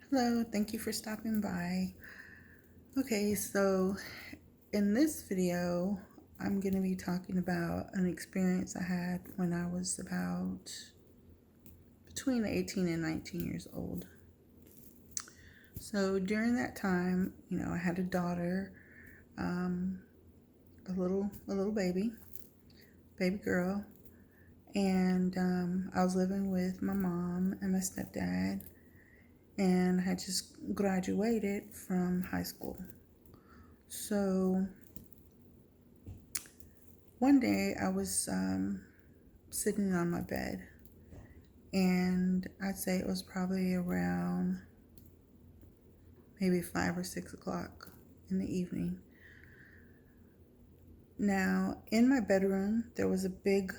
Hello, thank you for stopping by. Okay, so in this video, I'm going to be talking about an experience I had when I was about between 18 and 19 years old. So during that time, I had a daughter, um, a little baby girl, and I was living with my mom and my stepdad, and I had just graduated from high school. So one day I was sitting on my bed, and I'd say it was probably around maybe 5 or 6 o'clock in the evening. Now, in my bedroom, there was a big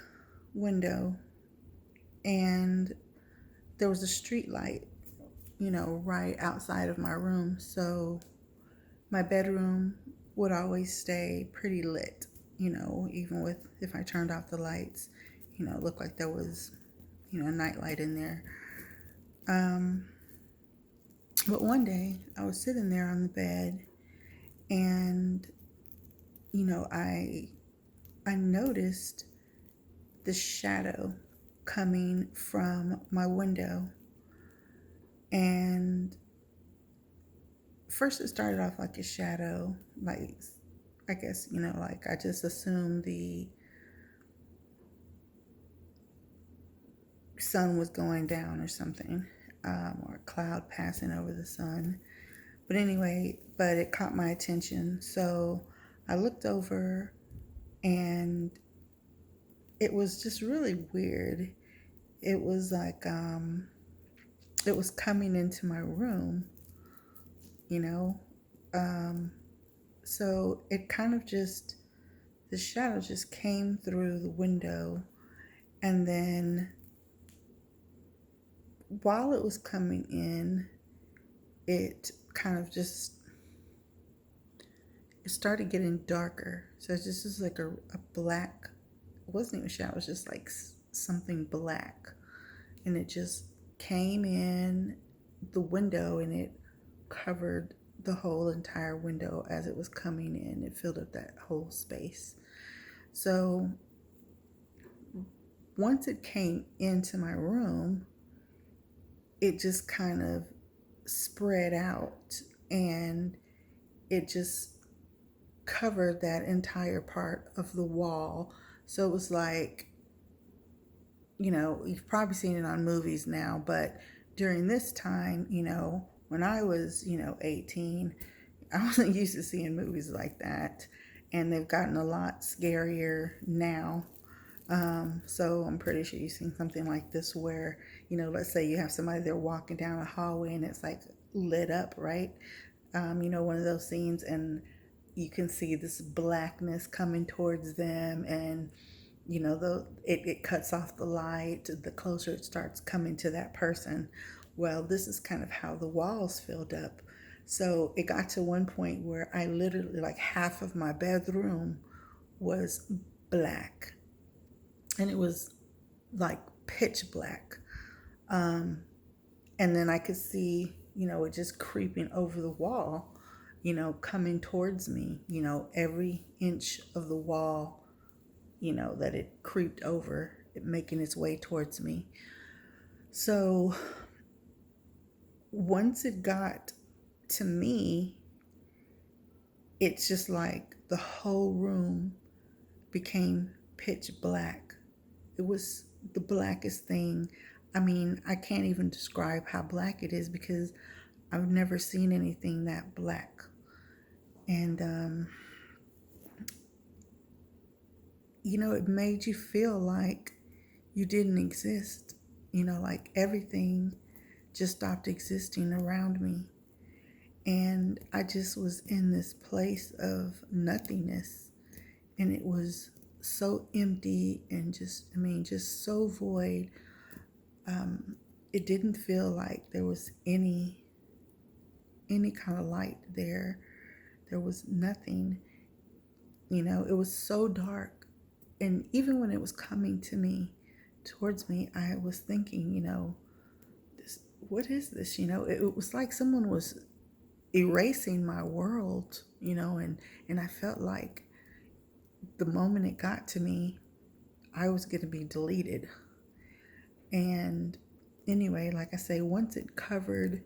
window, and there was a street light, right outside of my room. So my bedroom would always stay pretty lit, even with if I turned off the lights, it looked like there was, a night light in there. Um, but one day I was sitting there on the bed, and I noticed the shadow coming from my window. And first it started off like a shadow, like I guess, like I just assumed the sun was going down or something, or a cloud passing over the sun. But anyway, it caught my attention. So I looked over, and it was just really weird. It was like it was coming into my room, you know. Um, so it kind of just, the shadow just came through the window, and then while it was coming in, it kind of just, it started getting darker. So it just was like a black, it wasn't even a shadow, it was just like something black. And it just came in the window, and it covered the whole entire window as it was coming in. It filled up that whole space. So once it came into my room, it just kind of spread out, and it just covered that entire part of the wall. So it was like, you've probably seen it on movies now, but during this time, when I was, 18, I wasn't used to seeing movies like that. And they've gotten a lot scarier now. So I'm pretty sure you've seen something like this where, let's say you have somebody, they're walking down a hallway and it's like lit up, right? One of those scenes, and you can see this blackness coming towards them, and it cuts off the light the closer it starts coming to that person. Well, this is kind of how the walls filled up. So it got to one point where I literally, like, half of my bedroom was black, and it was like pitch black. And then I could see, it just creeping over the wall, coming towards me, every inch of the wall, that it creeped over, it making its way towards me. So once it got to me, it's just like the whole room became pitch black. It was the blackest thing. I mean, I can't even describe how black it is because I've never seen anything that black. And, it made you feel like you didn't exist. Like everything just stopped existing around me. And I just was in this place of nothingness. And it was so empty and just so void. It didn't feel like there was any kind of light there. There was nothing. It was so dark. And even when it was coming to me, towards me, I was thinking, what is this? It was like someone was erasing my world, and I felt like the moment it got to me, I was going to be deleted. And anyway, like I say, once it covered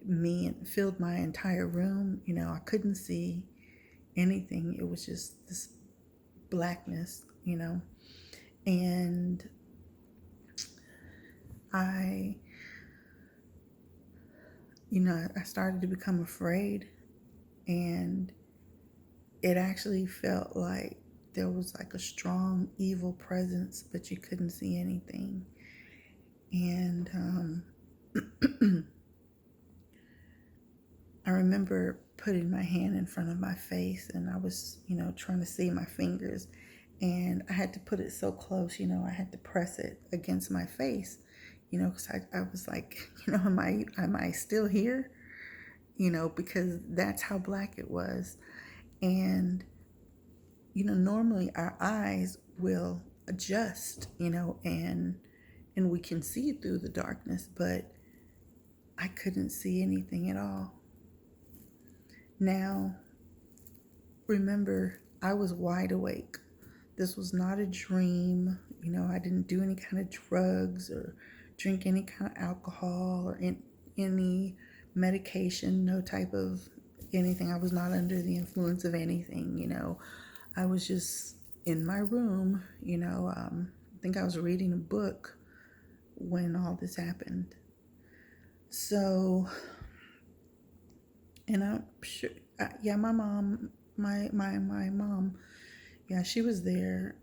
me and filled my entire room, I couldn't see anything. It was just this blackness, and I, I started to become afraid, and it actually felt like there was like a strong evil presence, but you couldn't see anything. And I remember putting my hand in front of my face, and I was, trying to see my fingers, and I had to put it so close, I had to press it against my face, because I was like, am I still here? Because that's how black it was. And, normally our eyes will adjust, and we can see through the darkness, but I couldn't see anything at all. Now, remember, I was wide awake. This was not a dream. I didn't do any kind of drugs or drink any kind of alcohol or any medication, no type of anything. I was not under the influence of anything, I was just in my room, I think I was reading a book when all this happened. So, and I'm sure, yeah, my mom, my mom, yeah, she was there,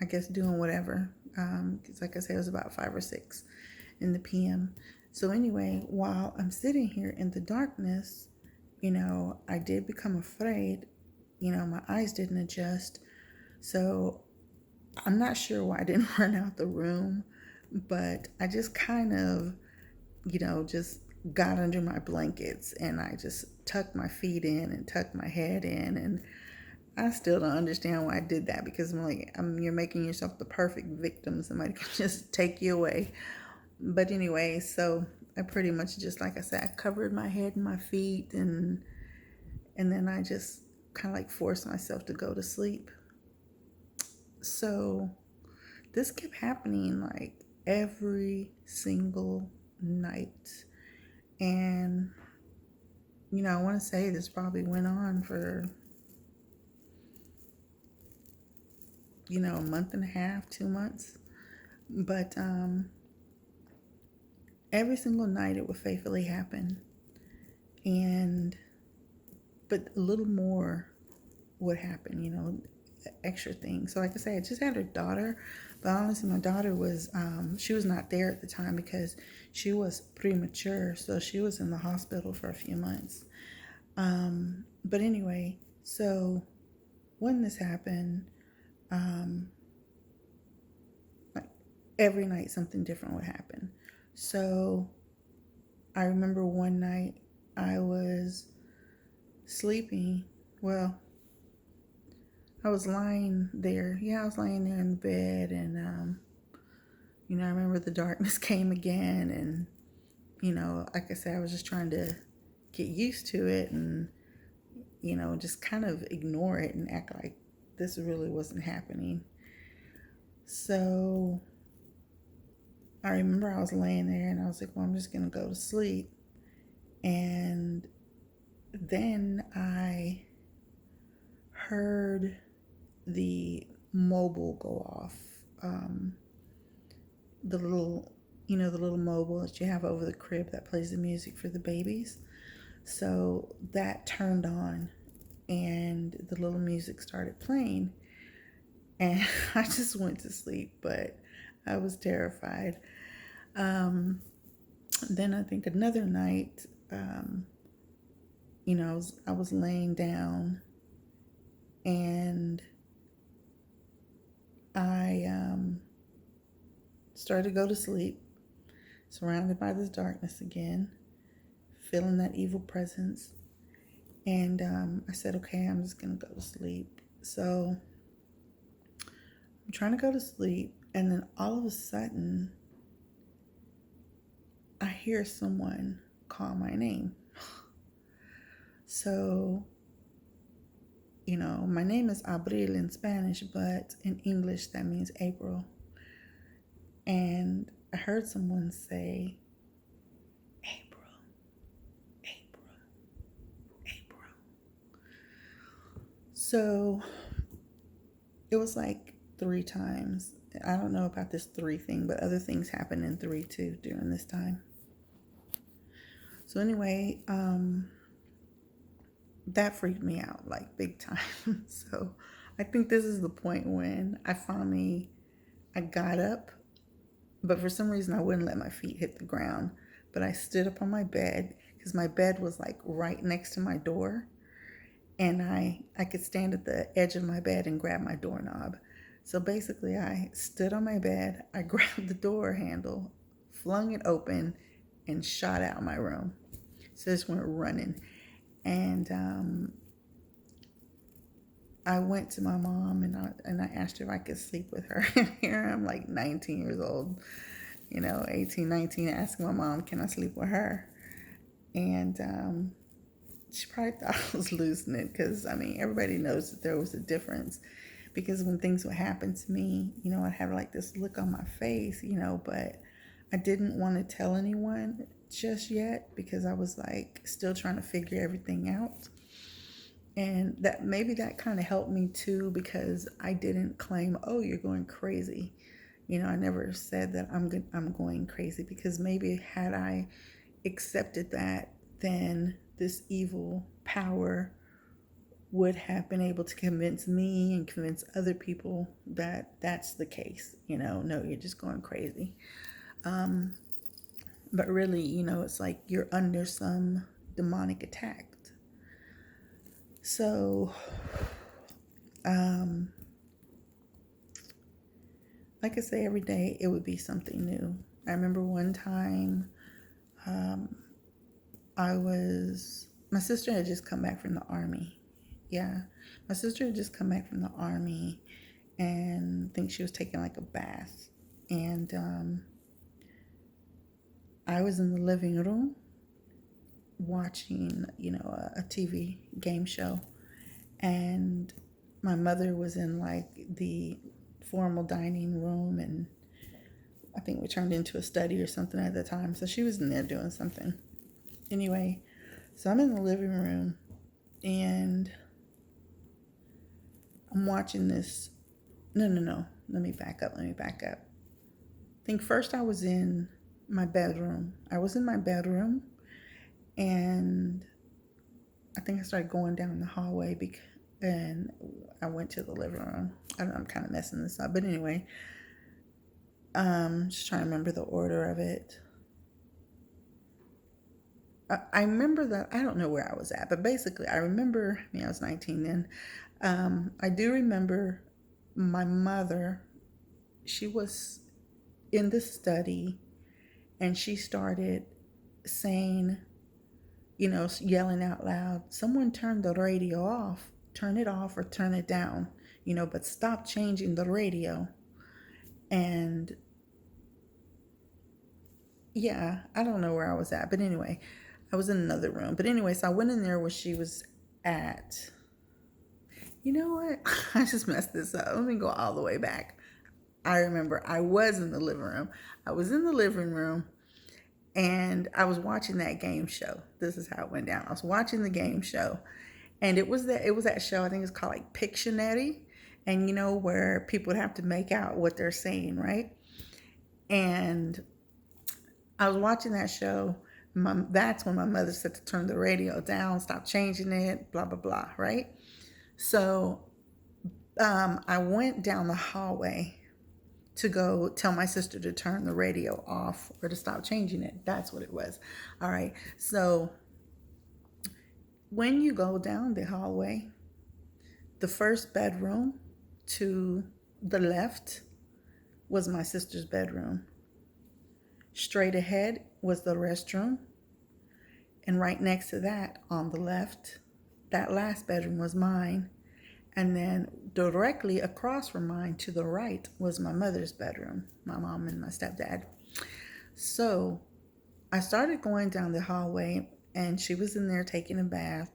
I guess doing whatever, because like I said, it was about 5 or 6 in the PM. So anyway, while I'm sitting here in the darkness, I did become afraid, my eyes didn't adjust. So I'm not sure why I didn't run out the room, but I just kind of, just got under my blankets, and I just tucked my feet in and tucked my head in. And I still don't understand why I did that, because I'm like, you're making yourself the perfect victim. Somebody can just take you away. But anyway, so I pretty much just, like I said, I covered my head and my feet, and then I just kind of like forced myself to go to sleep. So this kept happening like every single night. And, I want to say this probably went on for, a month and a half, 2 months. But every single night it would faithfully happen. But a little more would happen, extra things. So like I said, I just had a daughter, but honestly, my daughter was, she was not there at the time because she was premature. So she was in the hospital for a few months. But anyway, so when this happened, like every night something different would happen. So I remember one night I was sleeping. Well, I was lying there. Yeah, I was lying there in the bed, and I remember the darkness came again, and like I said, I was just trying to get used to it, and just kind of ignore it and act like this really wasn't happening. So I remember I was laying there, and I was like, well, I'm just gonna go to sleep. And then I heard the mobile go off, the little mobile that you have over the crib that plays the music for the babies. So that turned on, and the little music started playing, and I just went to sleep, but I was terrified. Then I think another night, I was laying down, and I started to go to sleep, surrounded by this darkness again, feeling that evil presence. And I said, okay, I'm just going to go to sleep. So I'm trying to go to sleep, and then all of a sudden, I hear someone call my name. So, my name is Abril in Spanish, but in English that means April. And I heard someone say, April, April, April. So it was like 3 times. I don't know about this 3 thing, but other things happened in 3 too during this time. So anyway, that freaked me out like big time. So I think this is the point when I got up, but for some reason I wouldn't let my feet hit the ground. But I stood up on my bed because my bed was like right next to my door. And I could stand at the edge of my bed and grab my doorknob. So basically I stood on my bed, I grabbed the door handle, flung it open, and shot out my room. So I just went running. And I went to my mom and I asked her if I could sleep with her. Here I'm like 19 years old, 18, 19, asking my mom, can I sleep with her? And she probably thought I was losing it because, everybody knows that there was a difference. Because when things would happen to me, I'd have like this look on my face, but I didn't want to tell anyone just yet because I was like still trying to figure everything out. And that kind of helped me too, because I didn't claim, oh, you're going crazy. I never said that I'm going crazy, because maybe had I accepted that, then this evil power would have been able to convince me and convince other people that that's the case. No, you're just going crazy. But really, it's like you're under some demonic attack. So, like I say, every day it would be something new. I remember one time, my sister had just come back from the army. Yeah, my sister had just come back from the army, and I think she was taking like a bath. And I was in the living room watching, a TV game show. And my mother was in like the formal dining room, and I think we turned into a study or something at the time. So she was in there doing something. Anyway, so I'm in the living room and I'm watching this. No. Let me back up. I think first I was in my bedroom. And I think I started going down the hallway and I went to the living room. I don't know, I'm kind of messing this up. But anyway, just trying to remember the order of it. I remember that, I don't know where I was at, but basically I remember, I was 19 then. I do remember my mother, she was in the study and she started saying, yelling out loud, someone turn the radio off, turn it off or turn it down, but stop changing the radio. And yeah, I don't know where I was at, but anyway, I was in another room. But anyway, so I went in there where she was at. You know what? I just messed this up. Let me go all the way back. I remember I was in the living room. And I was watching that game show. This is how it went down. I was watching the game show. And it was that show, I think it's called like Pictionary. And where people would have to make out what they're saying, right? And I was watching that show. That's when my mother said to turn the radio down, stop changing it, blah, blah, blah, right? So I went down the hallway to go tell my sister to turn the radio off or to stop changing it. That's what it was. All right. So when you go down the hallway, the first bedroom to the left was my sister's bedroom. Straight ahead was the restroom. And right next to that, on the left, that last bedroom was mine. And then directly across from mine to the right was my mother's bedroom, my mom and my stepdad. So I started going down the hallway and she was in there taking a bath.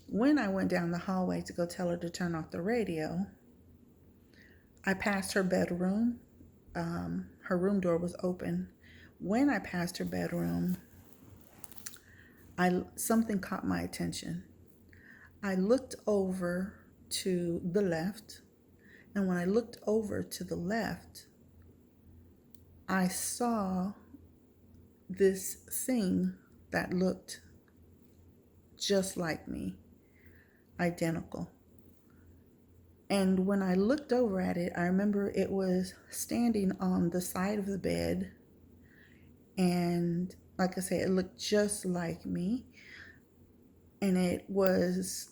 When I went down the hallway to go tell her to turn off the radio, I passed her bedroom. Her room door was open. When I passed her bedroom, something caught my attention. I looked over to the left, and when I looked over to the left, I saw this thing that looked just like me, identical. And when I looked over at it, I remember it was standing on the side of the bed. And like I said, it looked just like me. And it was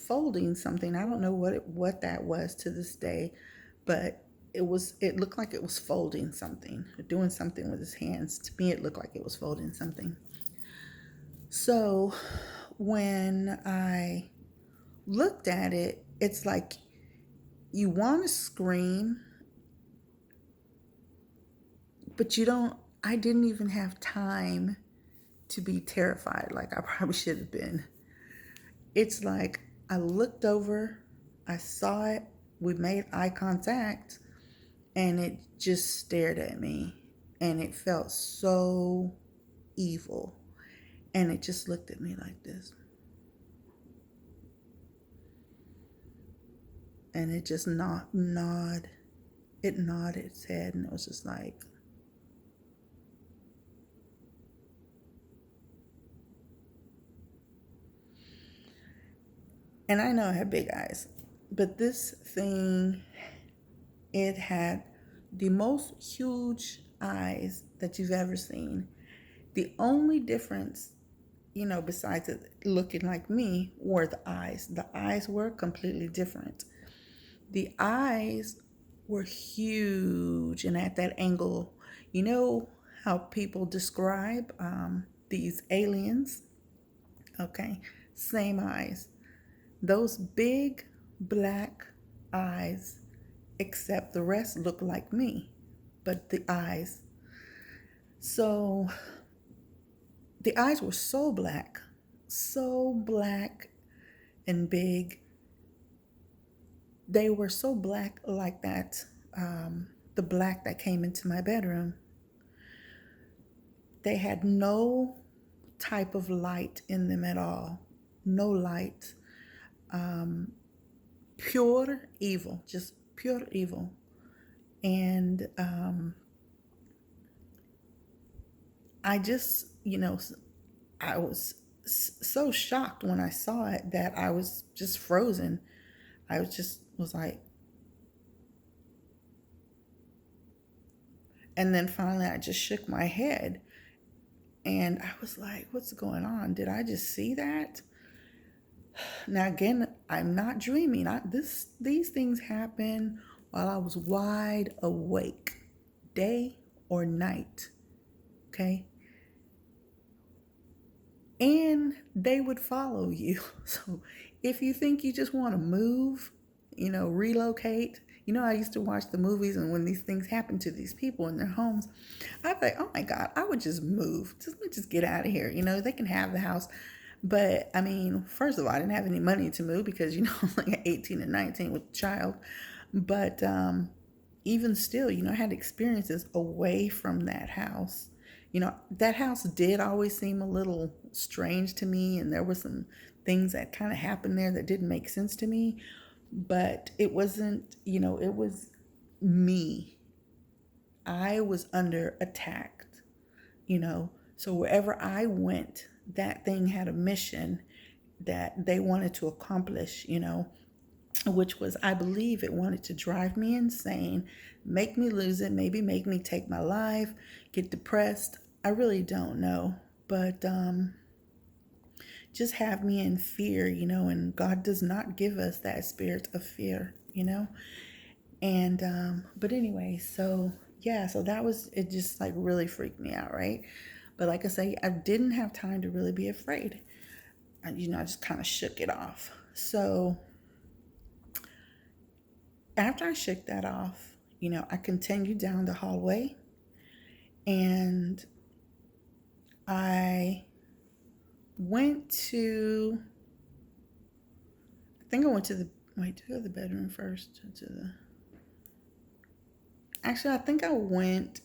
folding something. I don't know what that was to this day, but it looked like it was folding something, doing something with his hands. To me, it looked like it was folding something. So when I looked at it, it's like you want to scream, but you don't. I didn't even have time to be terrified like I probably should have been. It's like I looked over, I saw it, we made eye contact, and it just stared at me. And it felt so evil. And it just looked at me like this. And it just nodded its head, and it was just like, and I know I have big eyes, but this thing, it had the most huge eyes that you've ever seen. The only difference, besides it looking like me, were the eyes. The eyes were completely different. The eyes were huge, and at that angle, you know how people describe these aliens? Okay, same eyes. Those big black eyes, except the rest look like me, but the eyes. So the eyes were so black and big. They were so black like that, the black that came into my bedroom. They had no type of light in them at all. No light. Pure evil, just pure evil. And I just, I was so shocked when I saw it that I was just frozen. I was like, and then finally I just shook my head and I was like, what's going on? Did I just see that? Now again, I'm not dreaming. These things happen while I was wide awake, day or night. Okay? And they would follow you. So if you think you just want to move, relocate, I used to watch the movies, and when these things happen to these people in their homes, I'd be like, oh my God, I would just move. Just get out of here. They can have the house. But I mean, first of all, I didn't have any money to move because, I'm like 18 and 19 with a child. But even still, I had experiences away from that house. That house did always seem a little strange to me, and there were some things that kind of happened there that didn't make sense to me, but it wasn't, it was me. I was under attack, so wherever I went, that thing had a mission that they wanted to accomplish, which was, I believe it wanted to drive me insane, make me lose it, maybe make me take my life, get depressed. I really don't know, but just have me in fear, and God does not give us that spirit of fear, and but anyway, so yeah, so that was, it just like really freaked me out, right? But like I say, I didn't have time to really be afraid. I just kind of shook it off. So after I shook that off, I continued down the hallway, and I went to, I think I went to the, wait, to go to the bedroom first? Actually, I think I went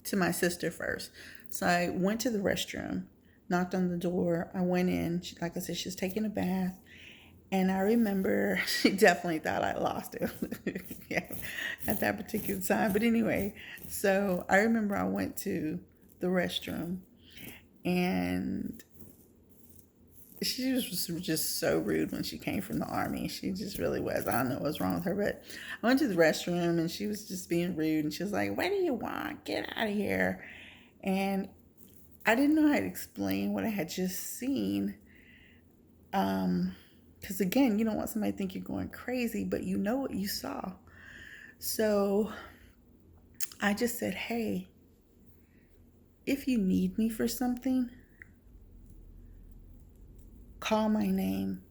to my sister first. So I went to the restroom, knocked on the door. I went in. Like I said, she was taking a bath. And I remember she definitely thought I lost it yeah, at that particular time. But anyway, so I remember I went to the restroom and she was just so rude when she came from the army. She just really was. I don't know what was wrong with her, but I went to the restroom and she was just being rude. And she was like, "What do you want? Get out of here." And I didn't know how to explain what I had just seen. Because again, you don't want somebody to think you're going crazy, but you know what you saw. So I just said, "Hey, if you need me for something, call my name.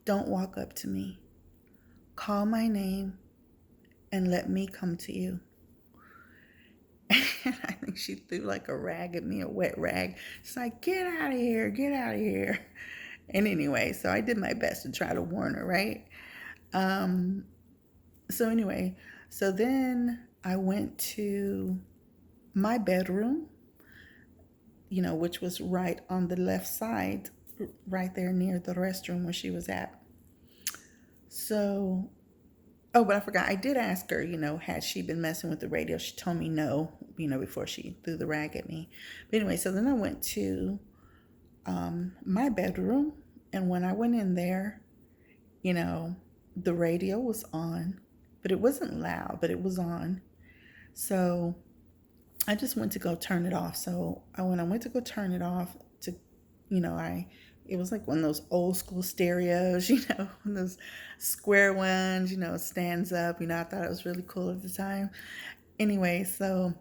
Don't walk up to me. Call my name and let me come to you." And I think she threw like a rag at me, a wet rag. She's like, "Get out of here, get out of here." And anyway, so I did my best to try to warn her, right? So anyway, so then I went to my bedroom, which was right on the left side, right there near the restroom where she was at. So, oh, but I forgot. I did ask her, had she been messing with the radio? She told me no, before she threw the rag at me. But anyway, so then I went to my bedroom. And when I went in there, the radio was on, but it wasn't loud, but it was on. So I just went to go turn it off. So when I went to go turn it off, it was like one of those old school stereos, one of those square ones, stands up. I thought it was really cool at the time. Anyway, so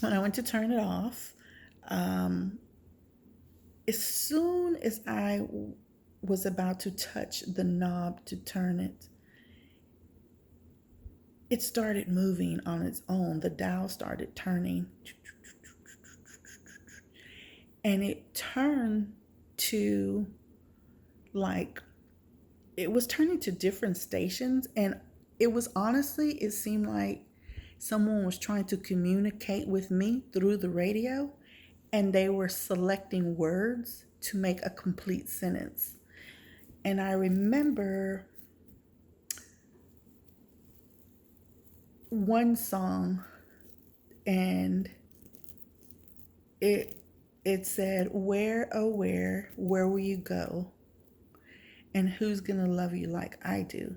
when I went to turn it off, as soon as I was about to touch the knob to turn it, it started moving on its own. The dial started turning. And it turned to it was turning to different stations. And it seemed like someone was trying to communicate with me through the radio. And they were selecting words to make a complete sentence. And I remember one song, and it said, "Where, oh where will you go? And who's gonna love you like I do?"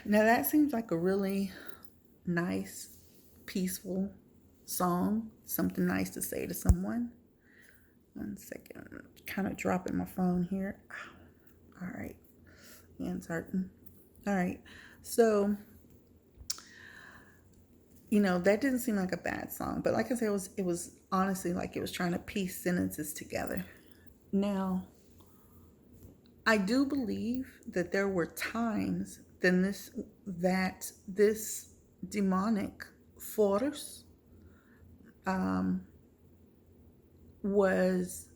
Now that seems like a really nice, peaceful song, something nice to say to someone. One second, I'm kind of dropping my phone here. All right, hands hurting. All right, so that didn't seem like a bad song, but like I said, it was honestly like it was trying to piece sentences together. Now, I do believe that there were times that this demonic force was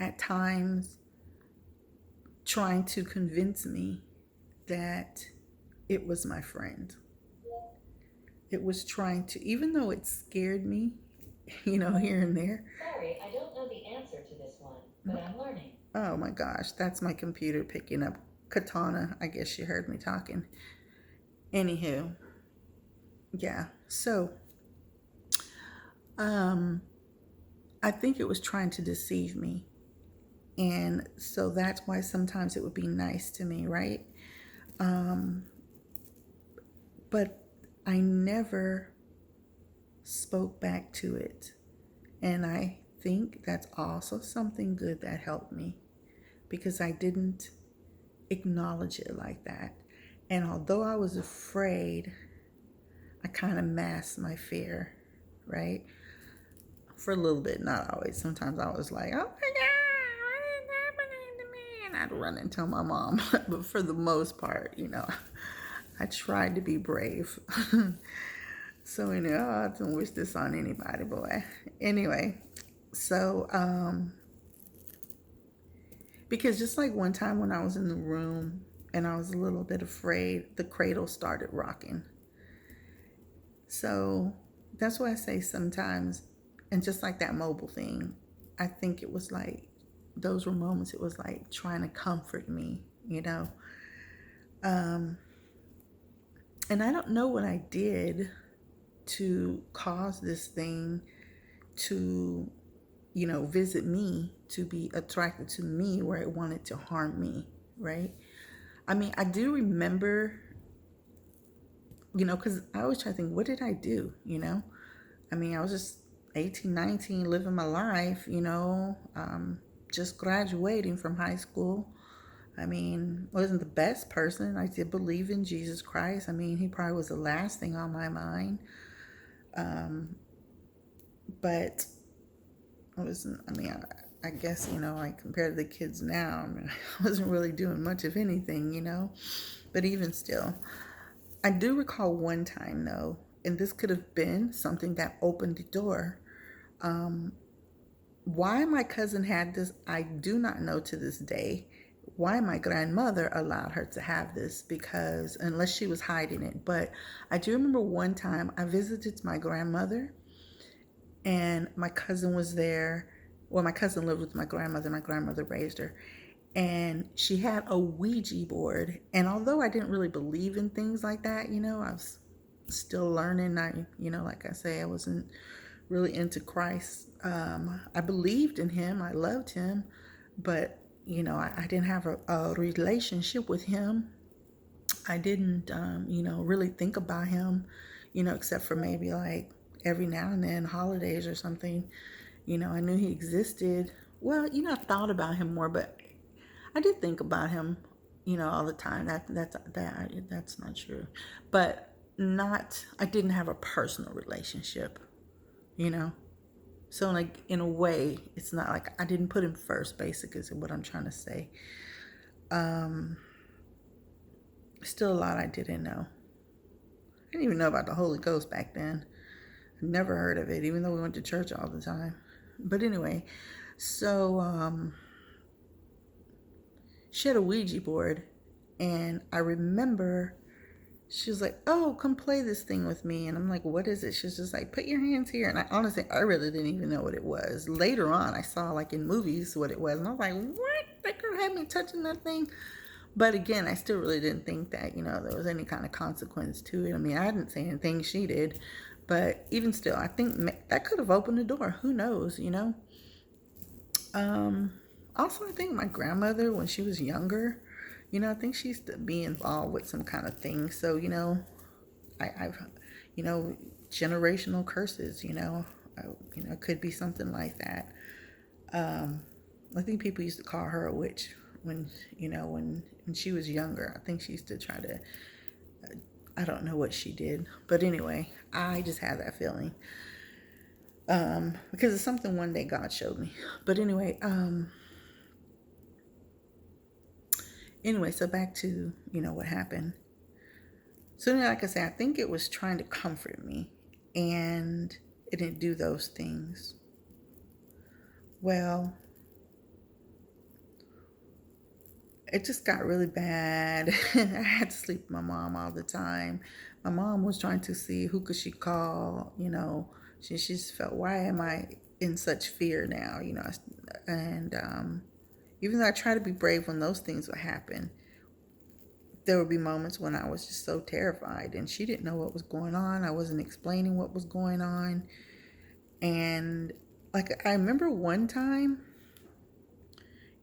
at times trying to convince me that it was my friend. It was trying to, even though it scared me, here and there. Sorry, I don't know the answer to this one, but I'm learning. Oh my gosh, that's my computer picking up Katana. I guess she heard me talking. Anywho, yeah. So, I think it was trying to deceive me. And so that's why sometimes it would be nice to me, right? But I never spoke back to it. And I think that's also something good that helped me, because I didn't acknowledge it like that. And although I was afraid, I kind of masked my fear, right? For a little bit, not always. Sometimes I was like, "Oh my God, what is happening to me?" And I'd run and tell my mom. But for the most part, I tried to be brave. So anyway, I don't wish this on anybody, boy. Anyway, so because just like one time when I was in the room and I was a little bit afraid, the cradle started rocking. So that's why I say sometimes, and just like that mobile thing, I think it was like those were moments. It was like trying to comfort me, you know. Um, and I don't know what I did to cause this thing to, visit me, to be attracted to me where it wanted to harm me, right? I mean, I do remember, because I always try to think, what did I do, I mean, I was just 18, 19, living my life, just graduating from high school. I mean, wasn't the best person. I did believe in Jesus Christ. I mean, he probably was the last thing on my mind. But I wasn't, I mean, I guess, like compared to the kids now, I mean, I wasn't really doing much of anything. But even still, I do recall one time though, and this could have been something that opened the door. Why my cousin had this, I do not know to this day. Why my grandmother allowed her to have this, because unless she was hiding it. But I do remember one time I visited my grandmother and my cousin was there. Well, my cousin lived with my grandmother. My grandmother raised her. And she had a Ouija board. And although I didn't really believe in things like that, I was still learning. Like I say, I wasn't really into Christ. I believed in him. I loved him. But, I didn't have a relationship with him. I didn't, really think about him, except for maybe like every now and then, holidays or something. I knew he existed. Well, I thought about him more, but I did think about him, all the time. That's not true, but not. I didn't have a personal relationship, you know. So like in a way, it's not like I didn't put him first. Basically, is what I'm trying to say. Um, Still a lot I didn't know. I didn't even know about the Holy Ghost back then. I never heard of it, even though we went to church all the time. But anyway, so she had a Ouija board, and I remember she was like, "Oh, come play this thing with me." And I'm like, "What is it?" She's just like, "Put your hands here." And I really didn't even know what it was. Later on, I saw like in movies what it was, and I was like, "What? That girl had me touching that thing." But again, I still really didn't think that, there was any kind of consequence to it. I mean, I didn't say anything, she did. But even still, I think that could have opened the door. Who knows? Um, Also, I think my grandmother, when she was younger, I think she used to be involved with some kind of thing. So, I've, generational curses, it could be something like that. Um, I think people used to call her a witch when, when she was younger. I think she used to try to, I don't know what she did. But anyway, I just had that feeling. Because it's something one day God showed me. But anyway, so back to, what happened. So like I said, I think it was trying to comfort me, and it didn't do those things. Well, it just got really bad. I had to sleep with my mom all the time. My mom was trying to see who could she call. She just felt, why am I in such fear now? And even though I try to be brave when those things would happen, there would be moments when I was just so terrified, and she didn't know what was going on. I wasn't explaining what was going on. And like, I remember one time,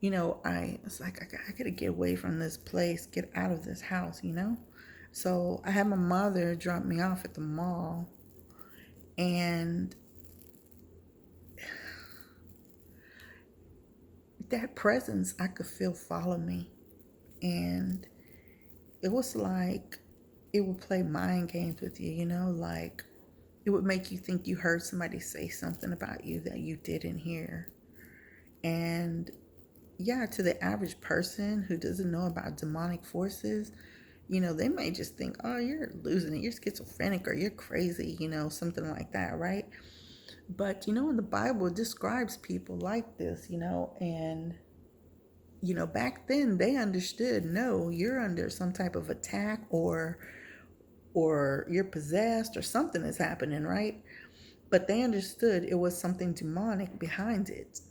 I was like, I gotta get away from this place, get out of this house. So I had my mother drop me off at the mall, and that presence I could feel follow me. And it was like it would play mind games with you, like it would make you think you heard somebody say something about you that you didn't hear. And yeah, to the average person who doesn't know about demonic forces, they may just think, oh, you're losing it, you're schizophrenic, or you're crazy, something like that, right? But, in the Bible, it describes people like this, and, back then they understood, no, you're under some type of attack, or you're possessed, or something is happening, right? But they understood it was something demonic behind it.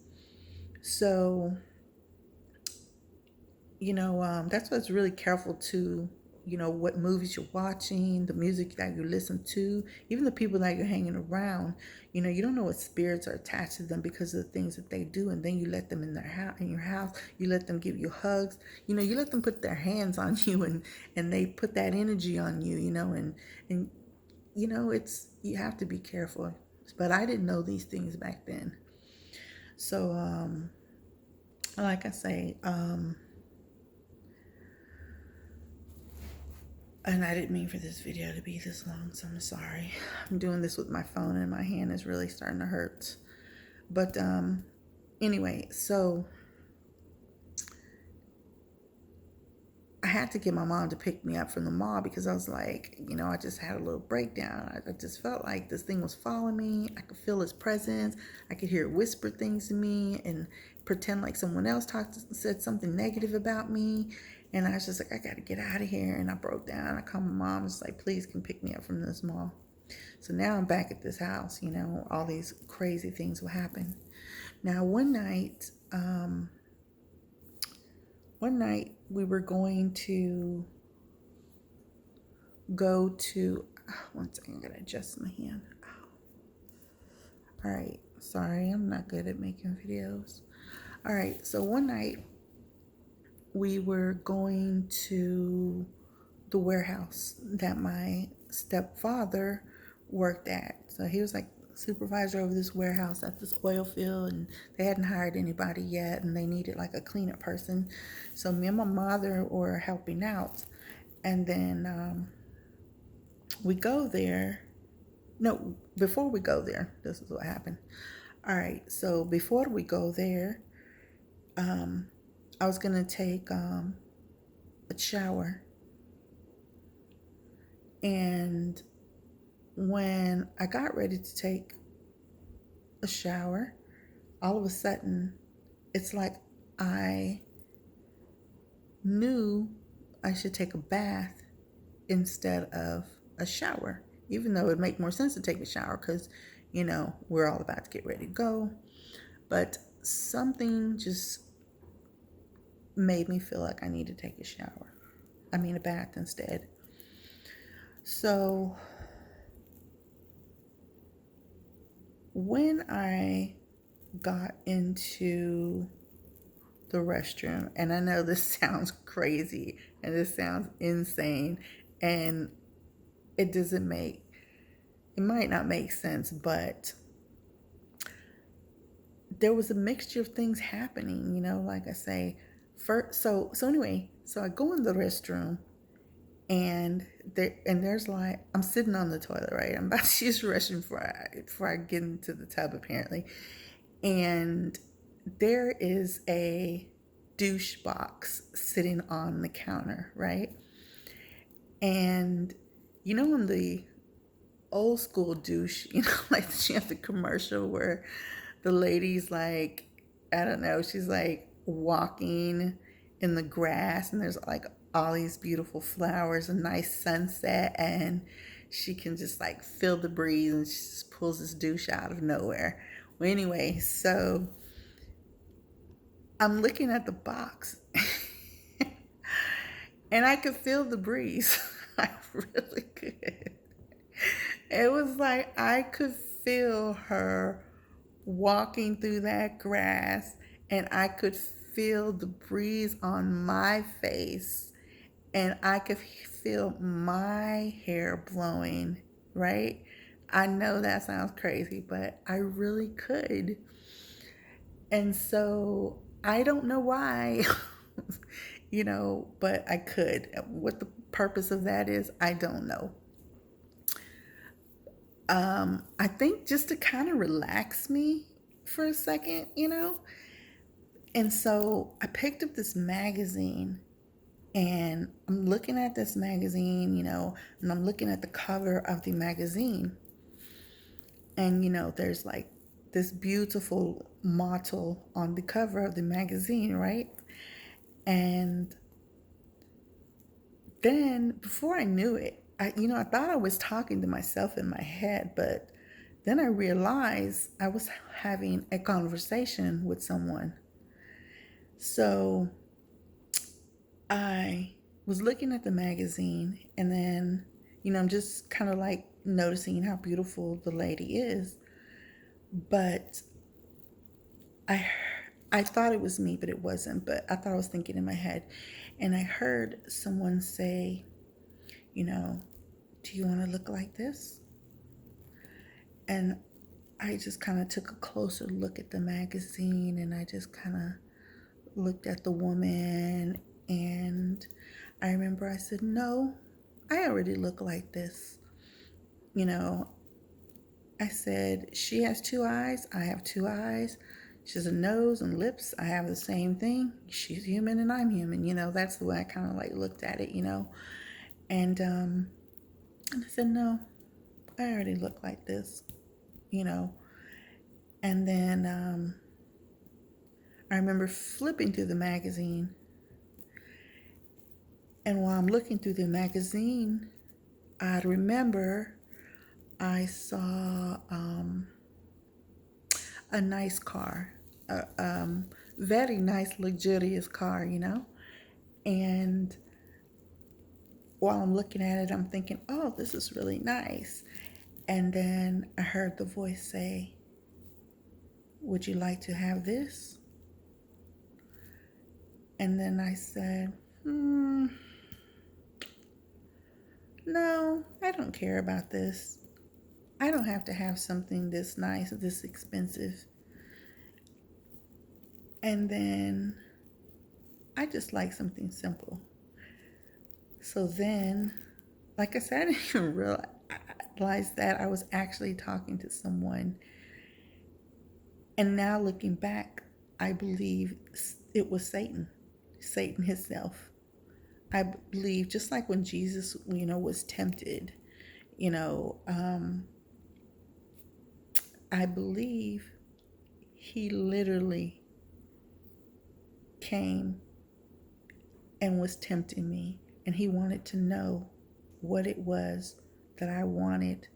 So, that's why it's really careful to, what movies you're watching, the music that you listen to, even the people that you're hanging around. You don't know what spirits are attached to them because of the things that they do, and then you let them in your house. You let them give you hugs. You let them put their hands on you, and they put that energy on you. And it's, you have to be careful. But I didn't know these things back then. So, like I say, and I didn't mean for this video to be this long, so I'm sorry. I'm doing this with my phone and my hand is really starting to hurt. But anyway, so I had to get my mom to pick me up from the mall because I was like, I just had a little breakdown. I just felt like this thing was following me. I could feel his presence. I could hear it whisper things to me and pretend like someone else said something negative about me. And I was just like, I got to get out of here. And I broke down. I called my mom. It's like, please can pick me up from this mall. So now I'm back at this house. All these crazy things will happen. Now, one night we were going to go to, one second, I gotta adjust my hand. All right, sorry, I'm not good at making videos. All right, so one night we were going to the warehouse that my stepfather worked at. So he was like supervisor over this warehouse at this oil field, and they hadn't hired anybody yet, and they needed like a cleanup person. So me and my mother were helping out, and then we go there. No, before we go there, this is what happened. All right, so before we go there, I was gonna take a shower, and when I got ready to take a shower, all of a sudden, it's like I knew I should take a bath instead of a shower, even though it would make more sense to take a shower because, we're all about to get ready to go. But something just made me feel like I need to take a bath instead. So when I got into the restroom, and I know this sounds crazy and this sounds insane, and it might not make sense, but there was a mixture of things happening, like I say. So anyway, so I go in the restroom, and there's like, I'm sitting on the toilet, right? I'm about to use the restroom before I get into the tub, apparently. And there is a douche box sitting on the counter, right? And in the old school douche, like she has the commercial where the lady's like, I don't know, she's like walking in the grass, and there's like all these beautiful flowers, a nice sunset, and she can just like feel the breeze, and she just pulls this douche out of nowhere. Well, anyway, so I'm looking at the box and I could feel the breeze. I really could. It was like I could feel her walking through that grass, and I could feel the breeze on my face, and I could feel my hair blowing, right? I know that sounds crazy, but I really could. And so I don't know why, but I could. What the purpose of that is, I don't know. I think just to kind of relax me for a second, And so I picked up this magazine, And I'm looking at this magazine, and I'm looking at the cover of the magazine. And, there's like this beautiful motto on the cover of the magazine, right? And then before I knew it, I thought I was talking to myself in my head, but then I realized I was having a conversation with someone. So I was looking at the magazine, and then, I'm just kind of like noticing how beautiful the lady is. But I I thought it was me, but it wasn't. But I thought I was thinking in my head. And I heard someone say, you know, do you want to look like this? And I just kind of took a closer look at the magazine, and I just kind of looked at the woman, and I remember I said, no, I already look like this. You know, I said, she has two eyes, I have two eyes. She has a nose and lips, I have the same thing. She's human and I'm human. That's the way I kind of like looked at it. And I said, no, I already look like this, you know. And then I remember flipping through the magazine. And while I'm looking through the magazine, I remember I saw a nice car, a very nice, luxurious car, And while I'm looking at it, I'm thinking, oh, this is really nice. And then I heard the voice say, would you like to have this? And then I said, no, I don't care about this. I don't have to have something this nice, this expensive. And then I just like something simple. So then, like I said, I didn't even realize that I was actually talking to someone. And now looking back, I believe it was Satan himself. I believe just like when Jesus, was tempted, I believe he literally came and was tempting me, and he wanted to know what it was that I wanted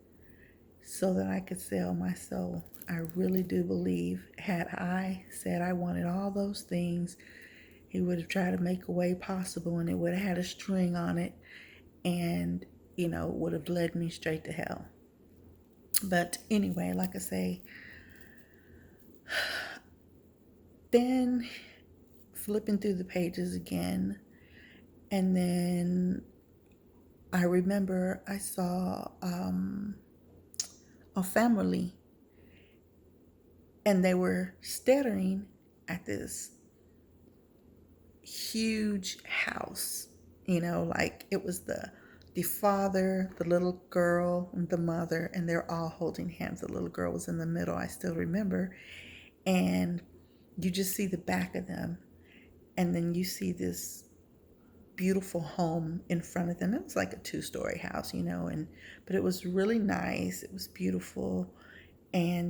so that I could sell my soul. I really do believe had I said I wanted all those things, he would have tried to make a way possible, and it would have had a string on it, and would have led me straight to hell. But anyway, like I say, then flipping through the pages again, and then I remember I saw a family, and they were staring at this huge house, like it was the father, the little girl, and the mother, and they're all holding hands. The little girl was in the middle, I still remember. And you just see the back of them, and then you see this beautiful home in front of them. It was like a 2-story house, but it was really nice. It was beautiful. And